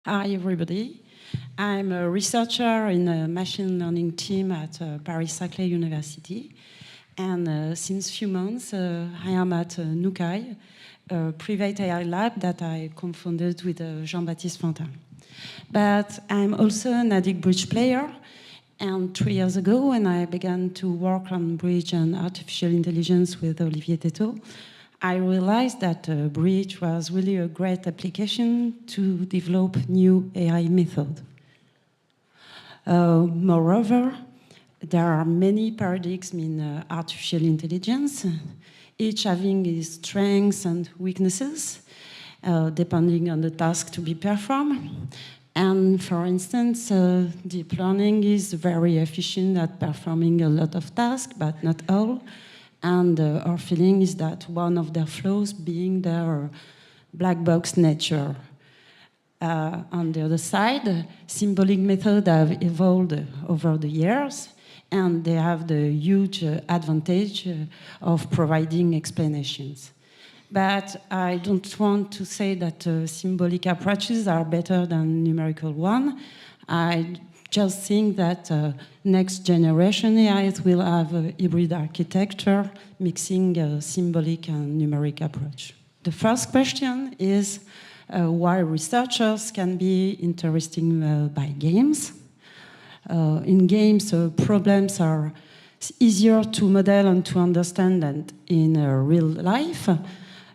Hi, everybody. I'm a researcher in a machine learning team at Paris-Saclay University. And since few months, I am at Nukai, a private AI lab that I co-founded with Jean-Baptiste Fantin. But I'm also an ADIC bridge player. And 3 years ago, when I began to work on bridge and artificial intelligence with Olivier Teto, I realized that bridge was really a great application to develop new AI methods. Moreover, there are many paradigms in artificial intelligence, each having its strengths and weaknesses, depending on the task to be performed. And for instance, deep learning is very efficient at performing a lot of tasks, but not all. And our feeling is that one of their flaws being their black box nature. On the other side, symbolic methods have evolved over the years, and they have the huge advantage of providing explanations. But I don't want to say that symbolic approaches are better than numerical ones. I just think that next generation AIs will have a hybrid architecture mixing symbolic and numeric approach. The first question is why researchers can be interesting by games. In games, problems are easier to model and to understand than in real life.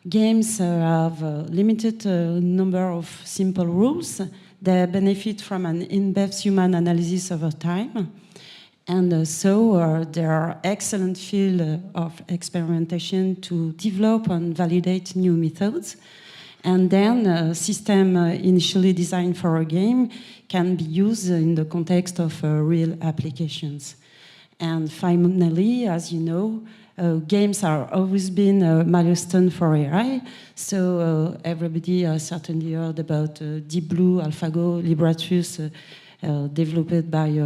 Games have a limited number of simple rules. They benefit from an in-depth human analysis over time. And so there are excellent field of experimentation to develop and validate new methods. And then a system initially designed for a game can be used in the context of real applications. And finally, as you know, games have always been a milestone for AI, so everybody has certainly heard about Deep Blue, AlphaGo, Libratus, developed by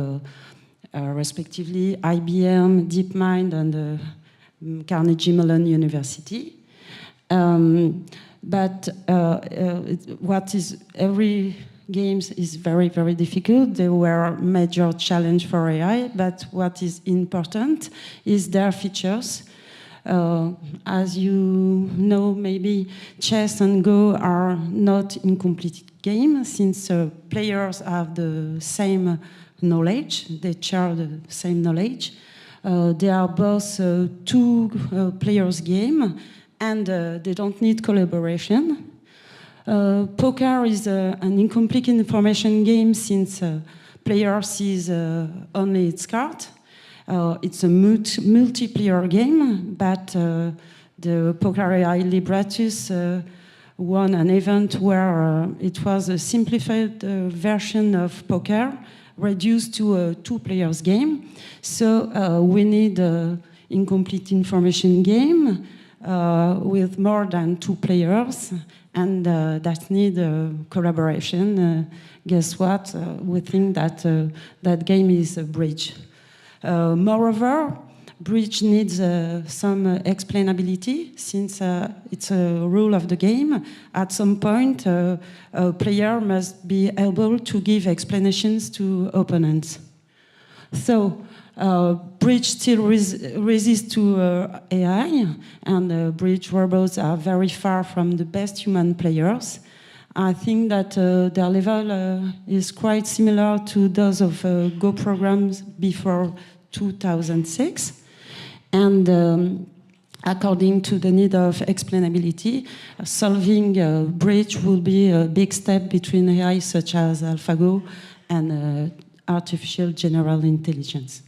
respectively IBM, DeepMind, and Carnegie Mellon University. But every games is very, very difficult. They were a major challenge for AI, but what is important is their features. As you know, maybe chess and Go are not incomplete games, since players have the same knowledge, they share the same knowledge. They are both two players game, and they don't need collaboration. Poker is an incomplete information game since player sees only its card. It's a multiplayer game, but the Poker AI Libratus won an event where it was a simplified version of poker reduced to a two-players game. So we need an incomplete information game with more than two players, and that need collaboration. Guess what? We think that that game is a bridge. Moreover, bridge needs some explainability, since it's a rule of the game. At some point, a player must be able to give explanations to opponents. So, bridge still resists to AI, and bridge robots are very far from the best human players. I think that their level is quite similar to those of Go programs before 2006. And according to the need of explainability, solving a bridge will be a big step between AI such as AlphaGo and artificial general intelligence.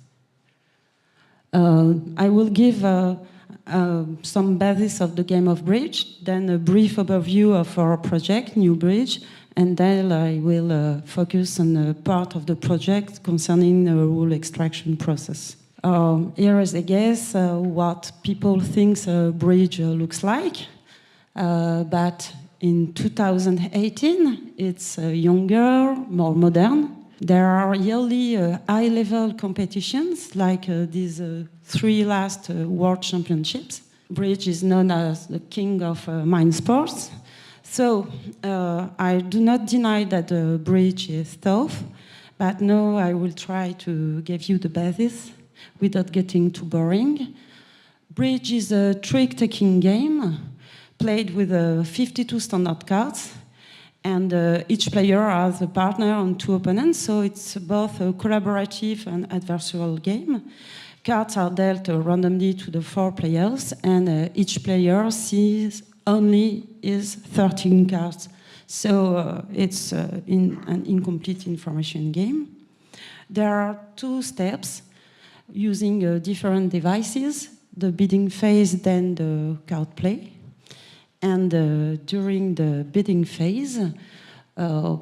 I will give some basis of the game of bridge, then a brief overview of our project, New Bridge, and then I will focus on a part of the project concerning the rule extraction process. Here is a guess what people think a bridge looks like, but in 2018 it's younger, more modern. There are yearly high-level competitions, like these 3 last World Championships. Bridge is known as the king of mind sports, So I do not deny that the bridge is tough, but now I will try to give you the basis without getting too boring. Bridge is a trick-taking game played with 52 standard cards, and each player has a partner and two opponents, so it's both a collaborative and adversarial game. Cards are dealt randomly to the 4 players, and each player sees only his 13 cards. So it's an incomplete information game. There are 2 steps using different devices, the bidding phase, then the card play. And during the bidding phase,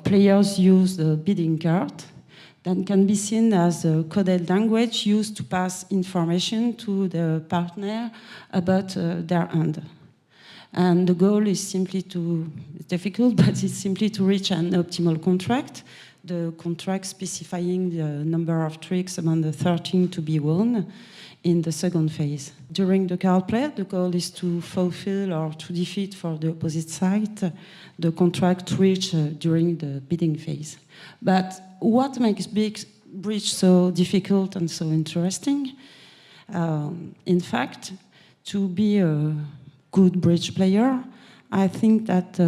players use the bidding card that can be seen as a coded language used to pass information to the partner about their hand. And the goal is simply it's difficult, but it's simply to reach an optimal contract, the contract specifying the number of tricks among the 13 to be won in the second phase. During the card play, the goal is to fulfill or to defeat for the opposite side the contract reached during the bidding phase. But what makes bridge so difficult and so interesting? In fact, to be a good bridge player, I think that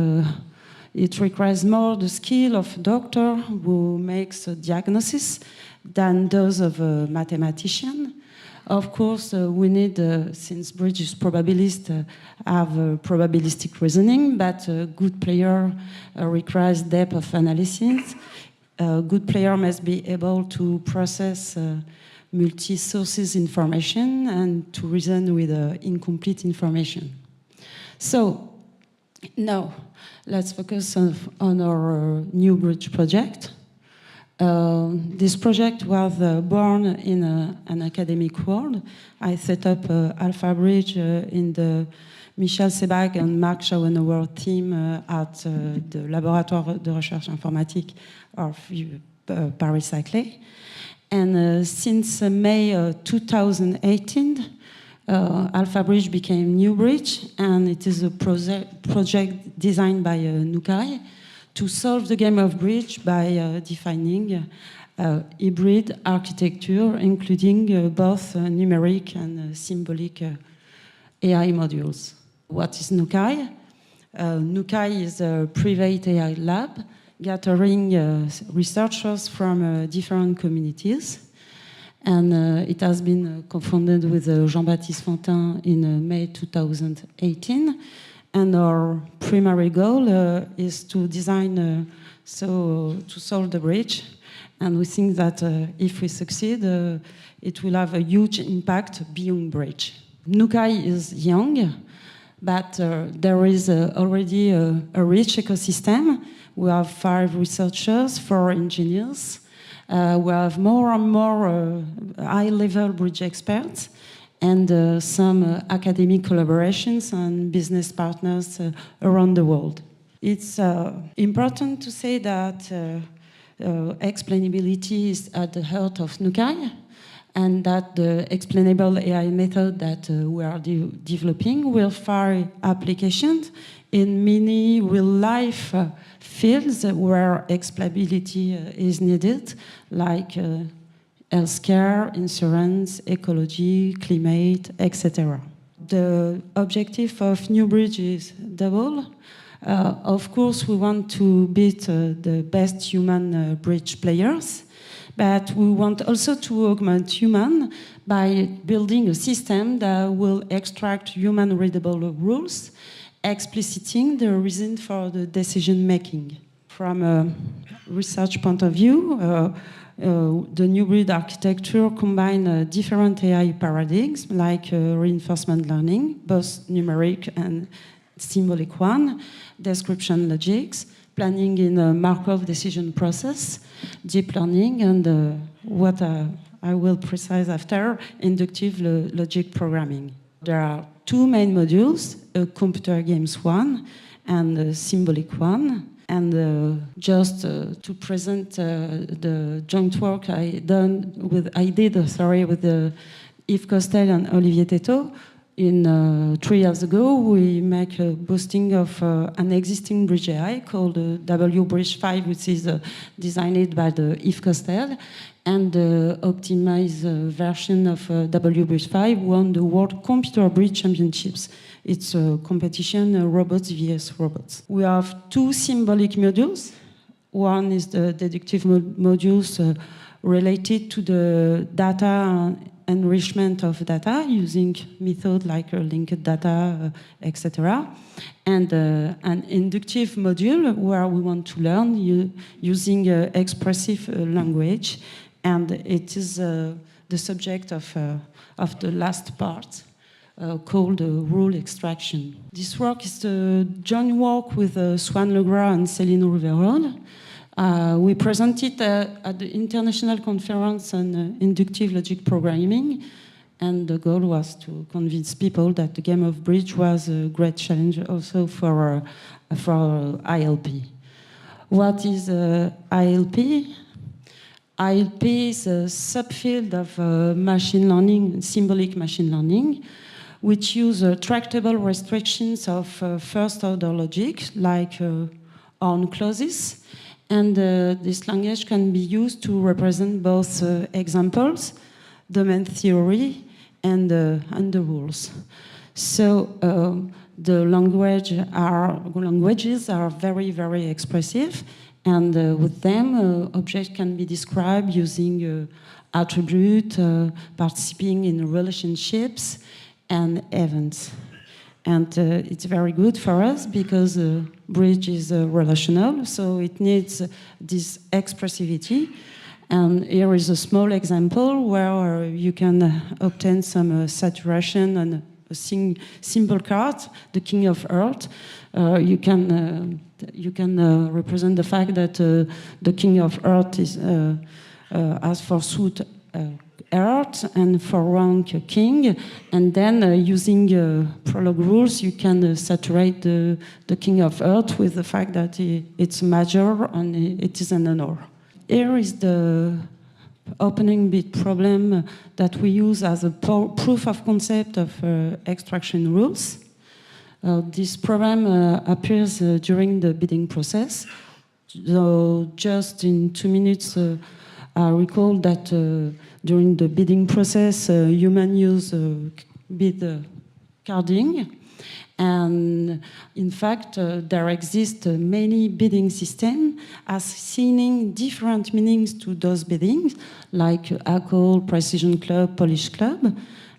it requires more the skill of a doctor who makes a diagnosis than those of a mathematician. Of course, we need, since bridge is probabilist, have probabilistic reasoning, but a good player requires depth of analysis. A good player must be able to process multi-sources information and to reason with incomplete information. So, now, let's focus on our new bridge project. This project was born in an academic world. I set up AlphaBridge in the Michel Sebag and Marc Schauenauer team at the Laboratoire de Recherche Informatique of Paris-Saclay. And since May 2018, AlphaBridge became New Bridge, and it is a project designed by Nukai to solve the game of bridge by defining hybrid architecture, including both numeric and symbolic AI modules. What is Nukai? Nukai is a private AI lab gathering researchers from different communities. And it has been co-founded with Jean-Baptiste Fantin in May 2018. And our primary goal is to design, to solve the bridge. And we think that if we succeed, it will have a huge impact beyond bridge. Nukai is young, but there is already a rich ecosystem. We have 5 researchers, 4 engineers. We have more and more high-level bridge experts and some academic collaborations and business partners around the world. It's important to say that explainability is at the heart of Nukai, and that the explainable AI method that we are developing will find applications in many real-life fields where explainability is needed, like healthcare, insurance, ecology, climate, etc. The objective of NewBridge is double. Of course, we want to beat the best human bridge players, but we want also to augment human by building a system that will extract human-readable rules, expliciting the reason for the decision-making. From a research point of view, the new bridge architecture combines different AI paradigms like reinforcement learning, both numeric and symbolic one, description logics, planning in a Markov decision process, deep learning, and what I will precise after, inductive logic programming. There are 2 main modules, a computer games one and a symbolic one. And just to present the joint work I did with Yves Costel and Olivier Teto, In 3 years ago, we make a boosting of an existing bridge AI called W Bridge 5, which is designed by the Yves Costel, and the optimized version of W Bridge 5 won the World Computer Bridge Championships. It's a competition, robots vs robots. We have 2 symbolic modules. One is the deductive modules related to the data enrichment of data using methods like linked data, etc. And an inductive module where we want to learn using expressive language. And it is the subject of the last part called rule extraction. This work is a joint work with Swan Legras and Céline Riverol. We presented at the International Conference on Inductive Logic Programming, and the goal was to convince people that the game of bridge was a great challenge also for ILP. What is ILP? ILP is a subfield of machine learning, symbolic machine learning, which use tractable restrictions of first-order logic, like on clauses. And this language can be used to represent both examples, domain theory, and the rules. So the languages are very, very expressive, and with them, objects can be described using attribute, participating in relationships, and events. And it's very good for us because bridge is relational, so it needs this expressivity. And here is a small example where you can obtain some saturation on a simple card, the King of Earth. You can represent the fact that the King of Earth is as for suit Earth and for rank King, and then using prologue rules, you can saturate the King of Earth with the fact that it's major and it is an honor. Here is the opening bit problem that we use as a proof of concept of extraction rules. This problem appears during the bidding process. So just in 2 minutes, I recall that during the bidding process, humans use bid carding. And in fact, there exist many bidding systems assigning different meanings to those biddings, like ACOL, Precision Club, Polish Club.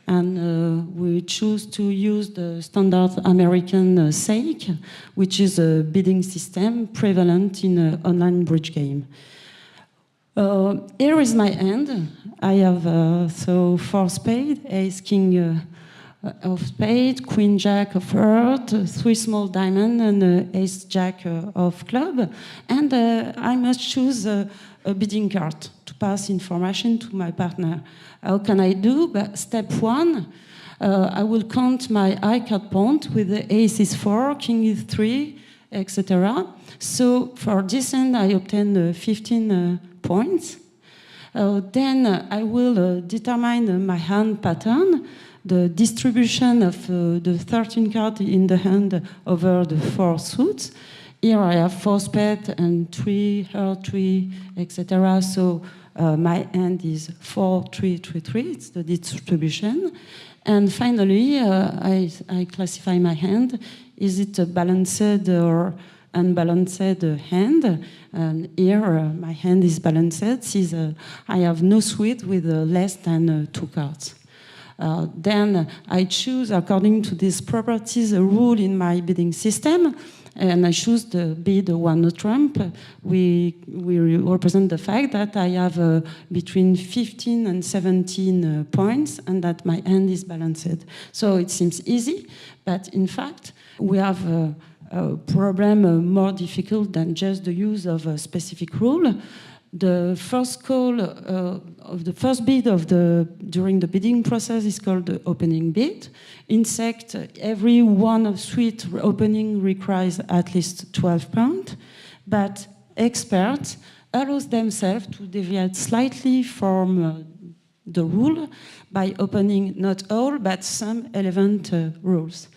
And we choose to use the standard American SAIC, which is a bidding system prevalent in an online bridge game. Here is my hand. I have so 4 spades, ace, king of spades, queen, jack of heart, 3 small diamonds, and ace, jack of club. And I must choose a bidding card to pass information to my partner. How can I do? But step 1, I will count my high card point with the ace is 4, king is 3, etc. So for this hand, I obtain 15 points. Then I will determine my hand pattern, the distribution of the 13 cards in the hand over the 4 suits. Here I have 4 spades and 3 heart, 3, etc. So my hand is 4, 3, 3, 3. It's the distribution. And finally, I classify my hand. Is it a balanced or unbalanced hand? And here my hand is balanced. Since I have no suite with less than 2 cards. Then I choose, according to these properties, a rule in my bidding system, and I choose the bid one no trump. We represent the fact that I have between 15 and 17 points, and that my hand is balanced. So it seems easy, but in fact, we have a problem more difficult than just the use of a specific rule. The first call of the first bid during the bidding process is called the opening bid. In fact, every one of suite opening requires at least 12 points, but experts allow themselves to deviate slightly from the rule by opening not all, but some relevant rules.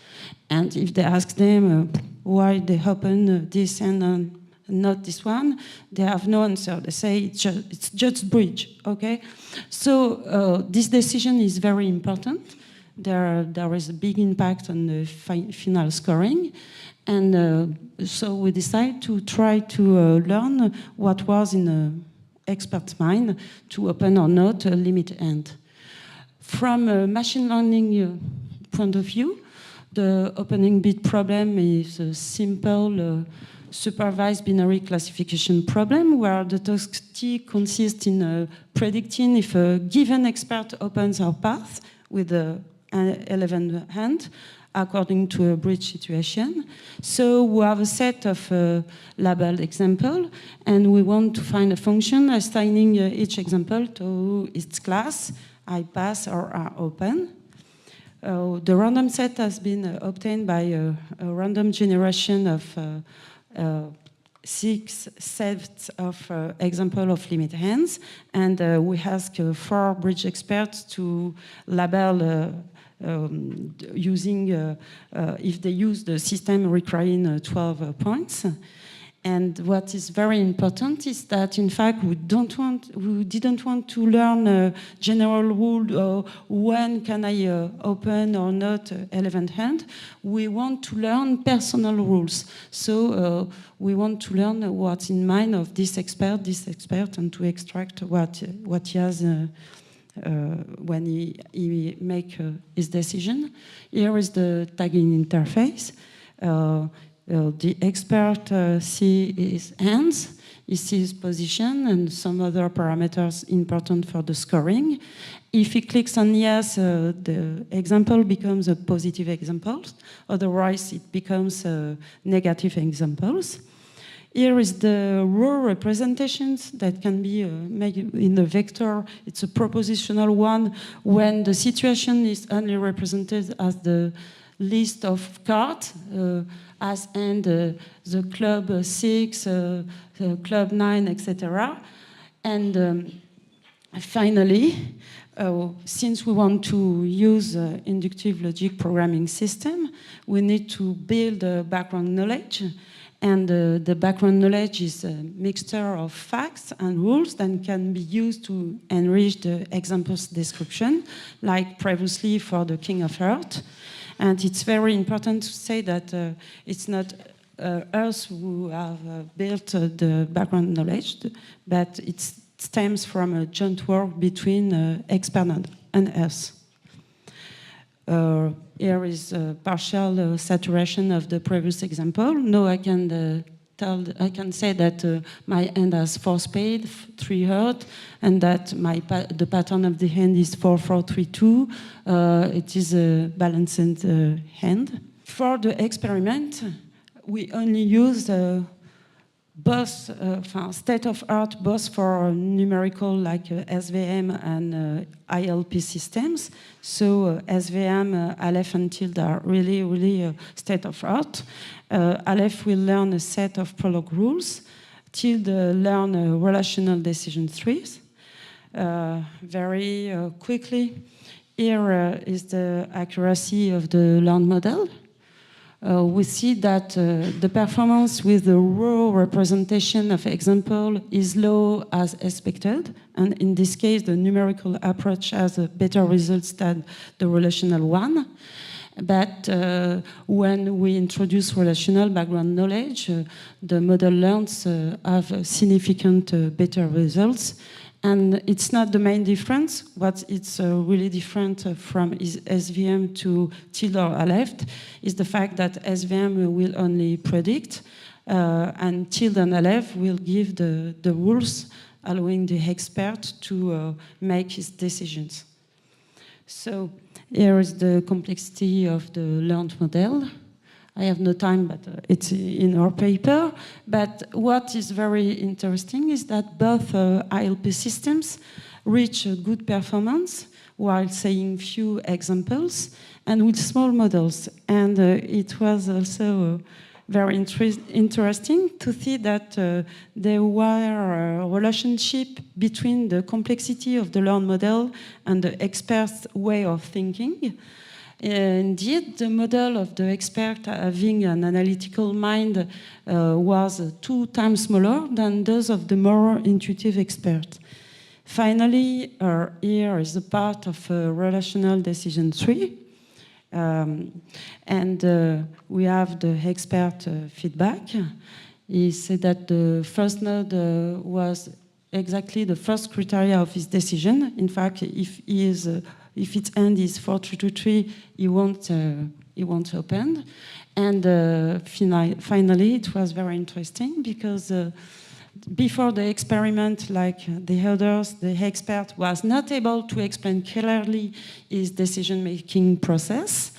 And if they ask them why they open this and not this one, they have no answer. They say it's just bridge, okay? So this decision is very important. There is a big impact on the final scoring. And so we decided to try to learn what was in an expert's mind to open or not a limit end. From a machine learning point of view, the opening bit problem is a simple supervised binary classification problem where the task T consists in predicting if a given expert opens our path with an 11 hand according to a bridge situation. So we have a set of labeled examples, and we want to find a function assigning each example to its class, I pass or are open. The random set has been obtained by a random generation of 6 sets of example of limit hands, and we ask 4 bridge experts to label using if they use the system requiring 12 points. And what is very important is that, in fact, we didn't want to learn a general rule when can I open or not 11th hand. We want to learn personal rules. So we want to learn what's in mind of this expert, and to extract what he has when he make his decision. Here is the tagging interface. The expert sees his hands, he sees position and some other parameters important for the scoring. If he clicks on yes, the example becomes a positive example. Otherwise, it becomes negative examples. Here is the row representations that can be made in the vector. It's a propositional one when the situation is only represented as the list of cards, as and the club 6, the club 9, etc. And finally, since we want to use inductive logic programming system, we need to build background knowledge. And the background knowledge is a mixture of facts and rules that can be used to enrich the example's description, like previously for the King of Hearts. And it's very important to say that it's not us who have built the background knowledge, but it stems from a joint work between expert and us. Here is a partial saturation of the previous example. Now I can say that my hand has 4 spades, 3 hearts, and that the pattern of the hand is 4-4-3-2. It is a balanced hand. For the experiment, we only use both state-of-art both for numerical like SVM and ILP systems. So SVM, Aleph and tilde are really state-of-art. Aleph will learn a set of prologue rules. Tilde learn relational decision trees. Very quickly, here is the accuracy of the learned model. We see that the performance with the raw representation of example is low as expected, and in this case the numerical approach has better results than the relational one. But when we introduce relational background knowledge, the model learns have significant better results. And it's not the main difference. What it's really different from is SVM to tilde or Aleph is the fact that SVM will only predict, and tilde and Aleph will give the rules, allowing the expert to make his decisions. So here is the complexity of the learned model. I have no time, but it's in our paper. But what is very interesting is that both ILP systems reach a good performance while saying few examples and with small models. And it was also very interesting to see that there were a relationship between the complexity of the learned model and the expert's way of thinking. Indeed, the model of the expert having an analytical mind was 2 times smaller than those of the more intuitive expert. Finally, here is a part of relational decision tree. We have the expert feedback. He said that the first node was exactly the first criteria of his decision. In fact, if its end is 4323, he won't open. And finally, it was very interesting because before the experiment, like the others, the expert was not able to explain clearly his decision-making process.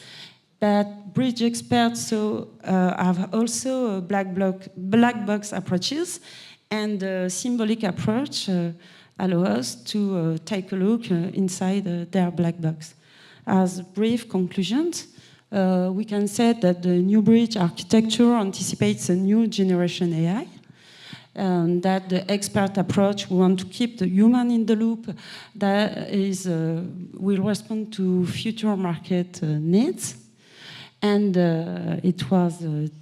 But bridge experts have also black box approaches, and the symbolic approach allows us to take a look inside their black box. As brief conclusions, we can say that the new bridge architecture anticipates a new generation AI. That the expert approach, we want to keep the human in the loop, that will respond to future market needs. And it was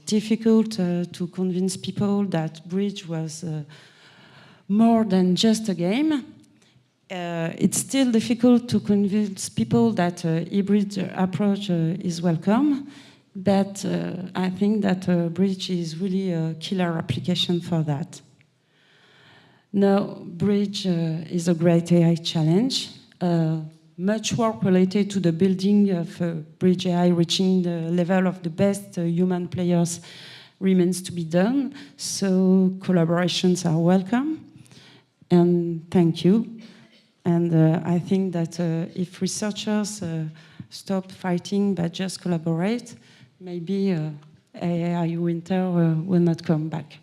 difficult to convince people that bridge was more than just a game. It's still difficult to convince people that hybrid approach is welcome. But I think that Bridge is really a killer application for that. Now, Bridge is a great AI challenge. Much work related to the building of Bridge AI reaching the level of the best human players remains to be done. So collaborations are welcome. And thank you. And I think that if researchers stop fighting but just collaborate, maybe AI winter will not come back.